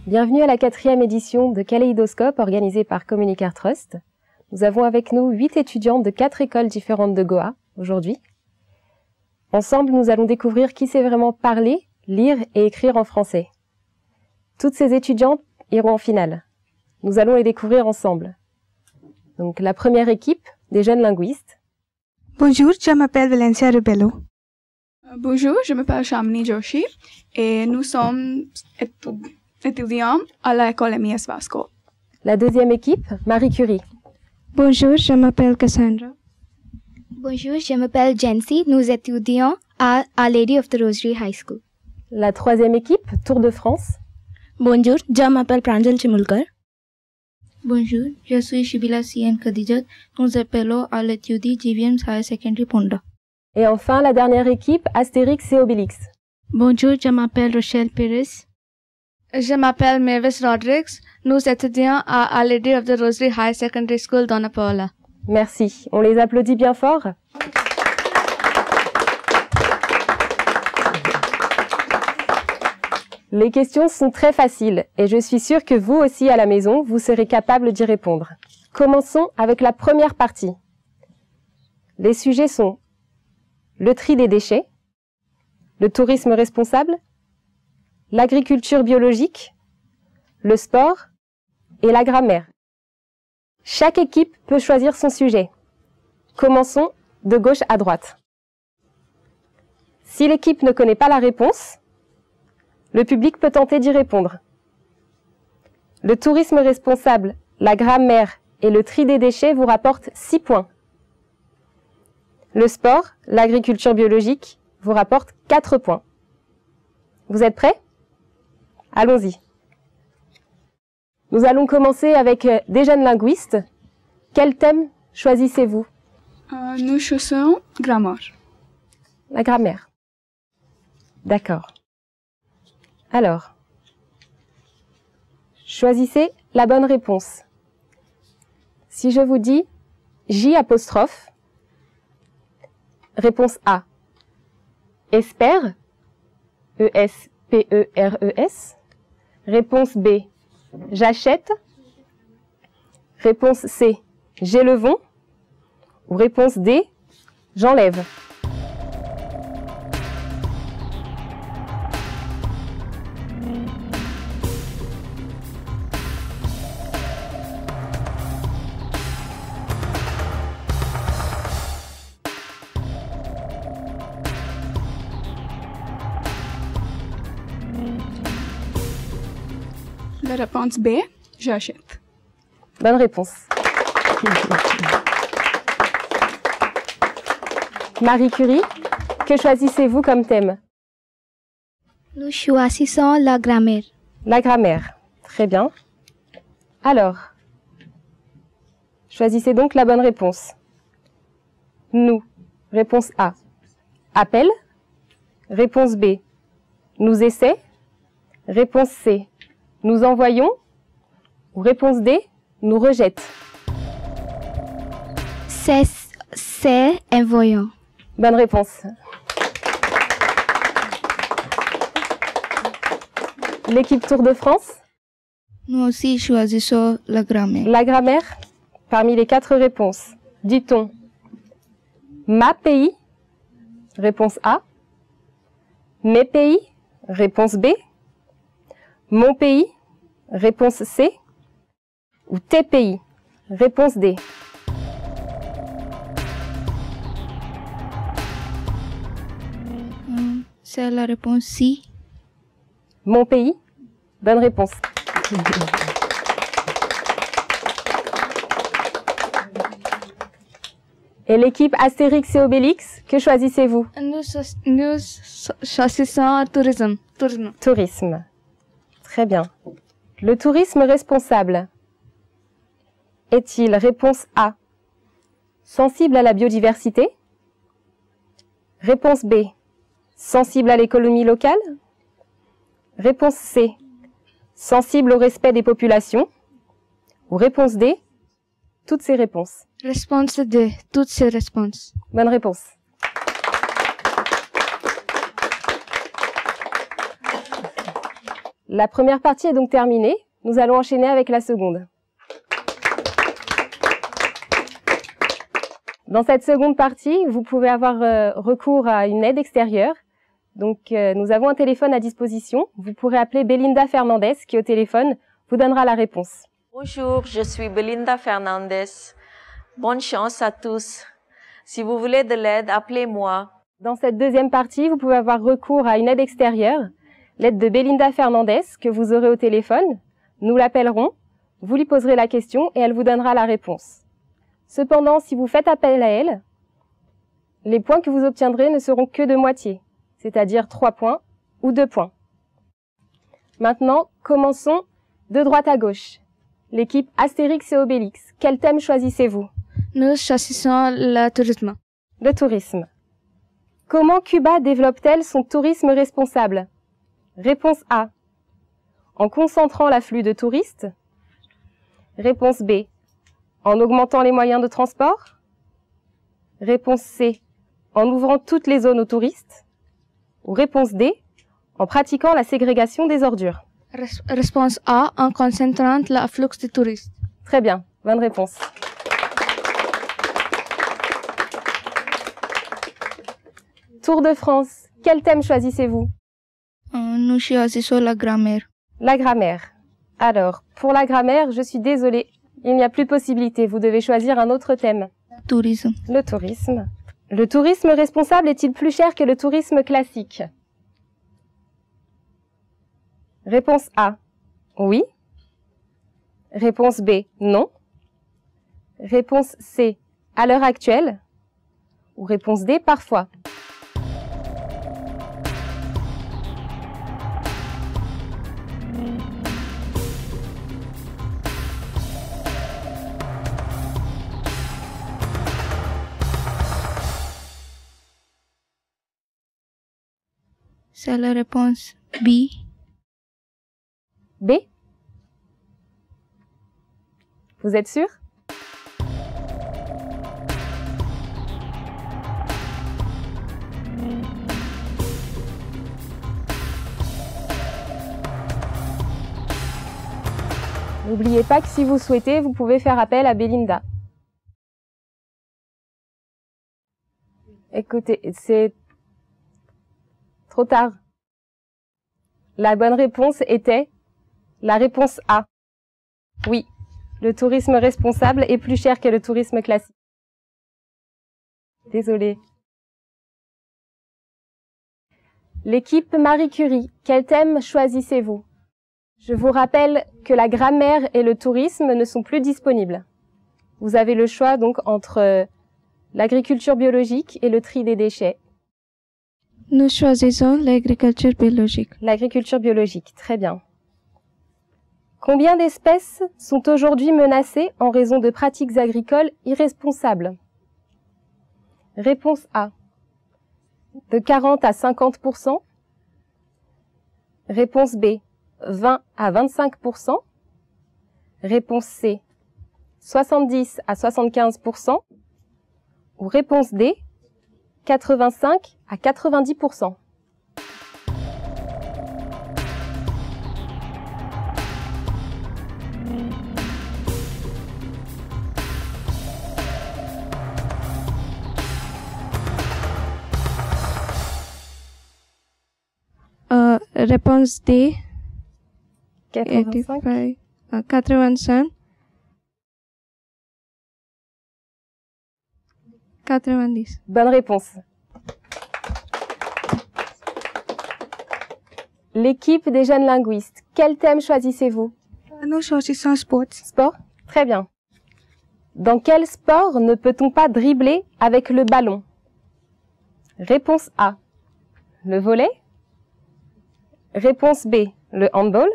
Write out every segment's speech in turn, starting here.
Bienvenue à la 4e édition de Kaléidoscope organisée par Communicar Trust. Nous avons avec nous 8 étudiantes de 4 écoles différentes de Goa aujourd'hui. Ensemble, nous allons découvrir qui sait vraiment parler, lire et écrire en français. Toutes ces étudiantes iront en finale. Nous allons les découvrir ensemble. Donc, la première équipe, des jeunes linguistes. Bonjour, je m'appelle Valencia Rebello. Bonjour, je m'appelle Shamini Joshi et nous sommes étudiants à l'école MES Vasco. La deuxième équipe, Marie Curie. Bonjour, je m'appelle Cassandra. Bonjour, je m'appelle Jency. Nous étudions à Our Lady of the Rosary High School. La troisième équipe, Tour de France. Bonjour, je m'appelle Pranjal Chimulkar. Bonjour, je suis Shibila C.N. Khadijat. Nous appelons à l'étude JVM Higher Secondary Ponda. Et enfin, la dernière équipe, Astérix et Obélix. Bonjour, je m'appelle Rochelle Pérez. Je m'appelle Mavis Rodrigues. Nous étudions à Our Lady of the Rosary High Secondary School Donna Paola. Merci. On les applaudit bien fort. Les questions sont très faciles et je suis sûre que vous aussi à la maison, vous serez capable d'y répondre. Commençons avec la première partie. Les sujets sont le tri des déchets, le tourisme responsable, l'agriculture biologique, le sport et la grammaire. Chaque équipe peut choisir son sujet. Commençons de gauche à droite. Si l'équipe ne connaît pas la réponse, le public peut tenter d'y répondre. Le tourisme responsable, la grammaire et le tri des déchets vous rapportent 6 points. Le sport, l'agriculture biologique vous rapporte 4 points. Vous êtes prêts? Allons-y. Nous allons commencer avec des jeunes linguistes. Quel thème choisissez-vous? Nous choisissons grammaire. La grammaire. D'accord. Alors, choisissez la bonne réponse. Si je vous dis J', réponse A. Espère, E-S-P-E-R-E-S. Réponse B. J'achète. Réponse C. J'élevons. Ou réponse D. J'enlève. La réponse B, j'achète. Bonne réponse. Marie Curie, que choisissez-vous comme thème? Nous choisissons la grammaire. La grammaire. Très bien. Alors, choisissez donc la bonne réponse. Nous. Réponse A. Appel. Réponse B. Nous essaie. Réponse C. Nous envoyons. Ou réponse D. Nous rejette. C'est envoyant. Bonne réponse. L'équipe Tour de France. Nous aussi choisissons la grammaire. La grammaire. Parmi les 4 réponses, dit-on ma pays? Réponse A. Mes pays? Réponse B. Mon pays? Réponse C. Ou tes pays? Réponse D. C'est la réponse C. Mon pays? Bonne réponse. Et l'équipe Astérix et Obélix, que choisissez-vous? Nous choisissons tourisme. Tourisme. Très bien. Le tourisme responsable est-il, réponse A, sensible à la biodiversité? Réponse B, sensible à l'économie locale? Réponse C, sensible au respect des populations? Ou réponse D, toutes ces réponses? Réponse D, toutes ces réponses. Bonne réponse. La première partie est donc terminée. Nous allons enchaîner avec la seconde. Dans cette seconde partie, vous pouvez avoir recours à une aide extérieure. Donc, nous avons un téléphone à disposition. Vous pourrez appeler Belinda Fernandez qui, au téléphone, vous donnera la réponse. Bonjour, je suis Belinda Fernandez. Bonne chance à tous. Si vous voulez de l'aide, appelez-moi. Dans cette deuxième partie, vous pouvez avoir recours à une aide extérieure, l'aide de Belinda Fernandez que vous aurez au téléphone. Nous l'appellerons, vous lui poserez la question et elle vous donnera la réponse. Cependant, si vous faites appel à elle, les points que vous obtiendrez ne seront que de moitié, c'est-à-dire 3 points ou 2 points. Maintenant, commençons de droite à gauche. L'équipe Astérix et Obélix, quel thème choisissez-vous? Nous choisissons le tourisme. Le tourisme. Comment Cuba développe-t-elle son tourisme responsable? Réponse A. En concentrant l'afflux de touristes. Réponse B. En augmentant les moyens de transport. Réponse C. En ouvrant toutes les zones aux touristes. Ou réponse D. En pratiquant la ségrégation des ordures. Réponse A, en concentrant l'afflux de touristes. Très bien, bonne réponse. Tour de France, quel thème choisissez-vous? Nous choisissons la grammaire. La grammaire. Alors, pour la grammaire, je suis désolée, il n'y a plus possibilité, vous devez choisir un autre thème. Tourisme. Le tourisme. Le tourisme responsable est-il plus cher que le tourisme classique? Réponse A, oui. Réponse B, non. Réponse C, à l'heure actuelle. Ou réponse D, parfois. C'est la réponse B. B? Vous êtes sûr? N'oubliez pas que si vous souhaitez, vous pouvez faire appel à Belinda. Écoutez, c'est trop tard. La bonne réponse était la réponse A. Oui, le tourisme responsable est plus cher que le tourisme classique. Désolée. L'équipe Marie Curie, quel thème choisissez-vous? Je vous rappelle que la grammaire et le tourisme ne sont plus disponibles. Vous avez le choix donc entre l'agriculture biologique et le tri des déchets. Nous choisissons l'agriculture biologique. L'agriculture biologique, très bien. Combien d'espèces sont aujourd'hui menacées en raison de pratiques agricoles irresponsables? Réponse A. De 40 à 50%. Réponse B. 20 à 25%. Réponse C. 70 à 75%. Ou réponse D. 85 à 90%. Réponse D. 85. 85. 90. Bonne réponse. L'équipe des jeunes linguistes, quel thème choisissez-vous? Nous choisissons sport. Sport? Très bien. Dans quel sport ne peut-on pas dribbler avec le ballon? Réponse A. Le volley. Réponse B. Le handball.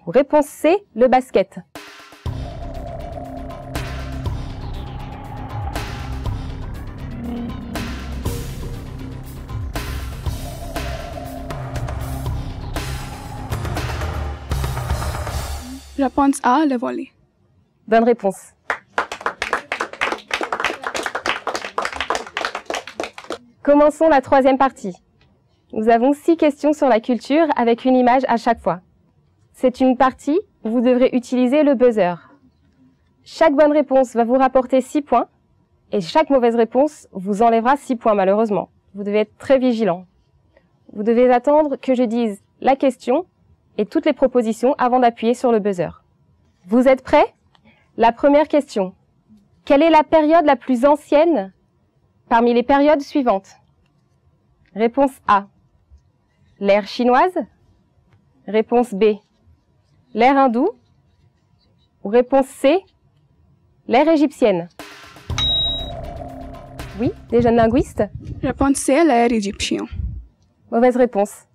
Ou réponse C. Le basket. Réponse A, le volley. Bonne réponse. Commençons la troisième partie. Nous avons 6 questions sur la culture avec une image à chaque fois. c'est une partie où vous devrez utiliser le buzzer. Chaque bonne réponse va vous rapporter 6 points et chaque mauvaise réponse vous enlèvera 6 points malheureusement. Vous devez être très vigilant. Vous devez attendre que je dise la question et toutes les propositions avant d'appuyer sur le buzzer. Vous êtes prêts? La première question. Quelle est la période la plus ancienne parmi les périodes suivantes? Réponse A. L'ère chinoise. Réponse B. L'ère hindoue. Ou réponse C. L'ère égyptienne. Oui, des jeunes linguistes? Réponse C, l'ère égyptienne. Mauvaise réponse.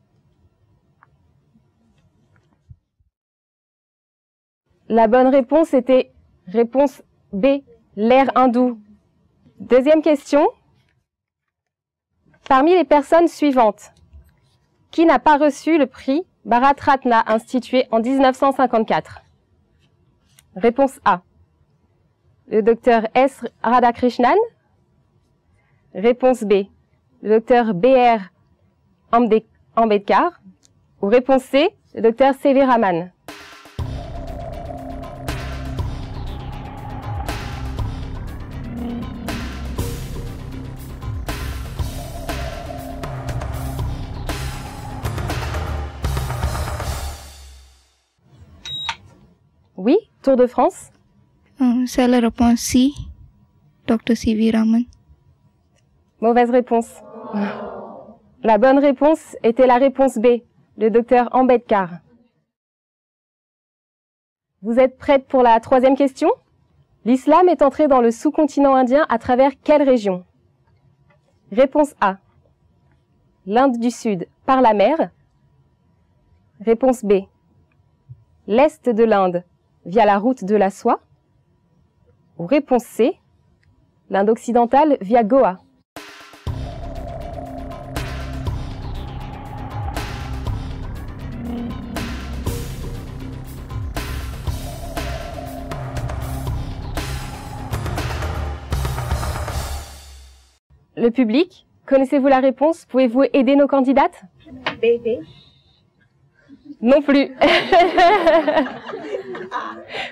La bonne réponse était réponse B, l'ère hindoue. Deuxième question. Parmi les personnes suivantes, qui n'a pas reçu le prix Bharat Ratna institué en 1954? Réponse A. Le docteur S. Radhakrishnan. Réponse B. Le docteur B.R. Ambedkar. Ou réponse C. Le docteur C.V. Raman. Oui, Tour de France. C'est la réponse C, Dr. C.V. Raman. Mauvaise réponse. La bonne réponse était la réponse B, le docteur Ambedkar. Vous êtes prête pour la troisième question? L'islam est entré dans le sous-continent indien à travers quelle région? Réponse A. L'Inde du Sud par la mer. Réponse B. L'Est de l'Inde via la route de la soie. Ou réponse C. L'Inde occidentale via Goa. Le public, connaissez-vous la réponse? Pouvez-vous aider nos candidates? Non plus.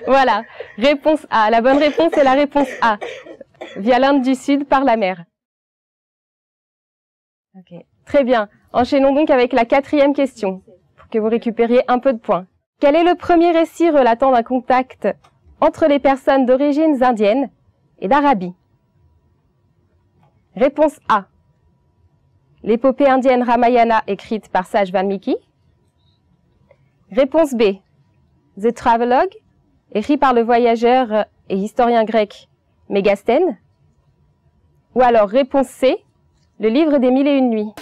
Voilà, réponse A. La bonne réponse est la réponse A, via l'Inde du Sud par la mer. Okay. Très bien. Enchaînons donc avec la quatrième question, pour que vous récupériez un peu de points. Quel est le premier récit relatant d'un contact entre les personnes d'origines indiennes et d'Arabie? Réponse A. L'épopée indienne Ramayana écrite par Sage Valmiki. Réponse B. The Travelogue, écrit par le voyageur et historien grec Mégasthène. Ou alors réponse C. Le livre des 1001 nuits.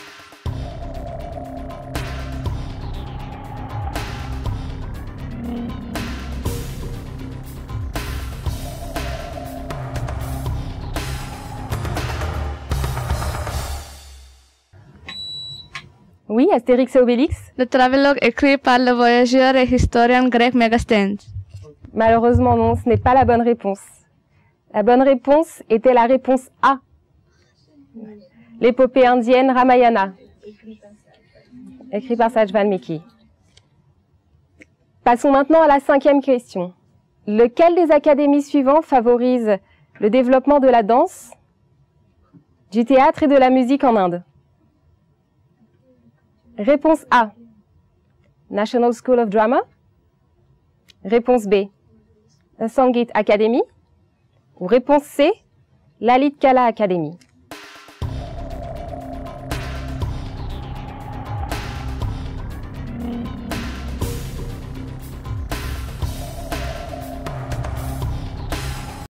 Oui, Astérix et Obélix. Le Travelogue écrit par le voyageur et historien grec Mégasthène. Malheureusement non, ce n'est pas la bonne réponse. La bonne réponse était la réponse A. L'épopée indienne Ramayana, écrit par Sage Valmiki. Passons maintenant à la cinquième question. Lequel des académies suivantes favorise le développement de la danse, du théâtre et de la musique en Inde? Réponse A. National School of Drama. Réponse B. The Sangeet Academy. Ou réponse C. Lalit Kala Academy.